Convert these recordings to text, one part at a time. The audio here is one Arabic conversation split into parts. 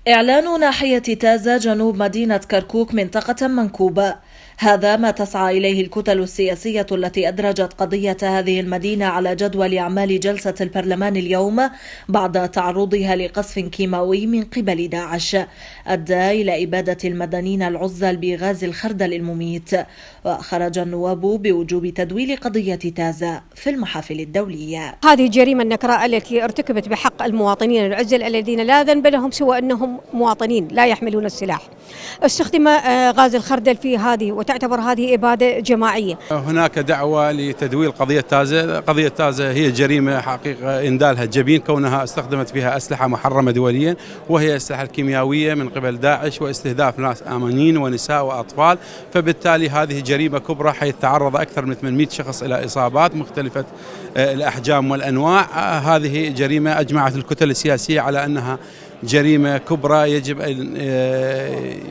إعلان ناحية تازا جنوب مدينة كركوك منطقة منكوبة، هذا ما تسعى إليه الكتل السياسية التي أدرجت قضية هذه المدينة على جدول أعمال جلسة البرلمان اليوم بعد تعرضها لقصف كيماوي من قبل داعش أدى إلى إبادة المدنيين العزل بغاز الخردل المميت. وخرج النواب بوجوب تدويل قضية تازا في المحافل الدولية. هذه جريمة النكراء التي ارتكبت بحق المواطنين العزل الذين لا ذنب لهم سوى أنهم مواطنين لا يحملون السلاح. استخدم غاز الخردل في هذه وتعتبر هذه إبادة جماعية. هناك دعوة لتدويل قضية تازا. قضية تازا هي جريمة حقيقة إندالها جبين كونها استخدمت فيها أسلحة محرمة دوليا، وهي الأسلحة الكيميائية من قبل داعش واستهداف ناس آمنين ونساء وأطفال، فبالتالي هذه جريمة كبرى حيث تعرض أكثر من 800 شخص إلى إصابات مختلفة الأحجام والأنواع. هذه جريمة أجمعت الكتل السياسية على أنها جريمة كبرى يجب أن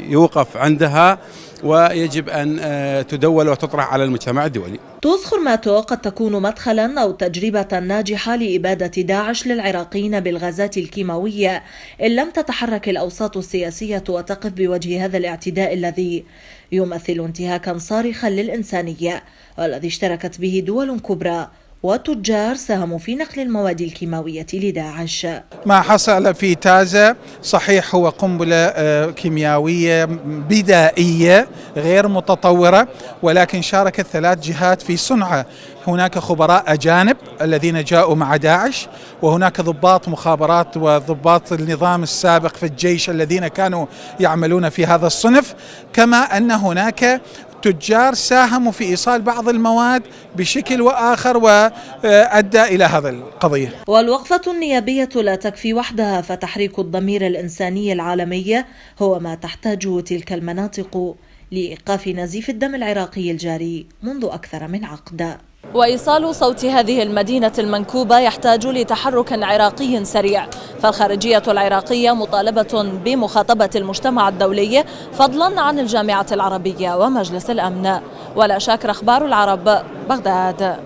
يوقف عندها ويجب أن تدول وتطرح على المجتمع الدولي. توز خرماتو قد تكون مدخلا أو تجربة ناجحة لإبادة داعش للعراقيين بالغازات الكيماوية إن لم تتحرك الأوساط السياسية وتقف بوجه هذا الاعتداء الذي يمثل انتهاكا صارخا للإنسانية والذي اشتركت به دول كبرى وتجار ساهموا في نقل المواد الكيماوية لداعش. ما حصل في تازا صحيح هو قنبلة كيميائية بدائية غير متطورة، ولكن شاركت 3 جهات في صنعها. هناك خبراء أجانب الذين جاءوا مع داعش، وهناك ضباط مخابرات وضباط النظام السابق في الجيش الذين كانوا يعملون في هذا الصنف، كما أن هناك تجار ساهموا في إيصال بعض المواد بشكل وآخر وأدى إلى هذا القضية. والوقفة النيابية لا تكفي وحدها، فتحريك الضمير الإنساني العالمي هو ما تحتاجه تلك المناطق لإيقاف نزيف الدم العراقي الجاري منذ أكثر من عقد. وإيصال صوت هذه المدينة المنكوبة يحتاج لتحرك عراقي سريع، فالخارجية العراقية مطالبة بمخاطبة المجتمع الدولي فضلا عن الجامعة العربية ومجلس الأمن. ولا شاكر، أخبار العرب، بغداد.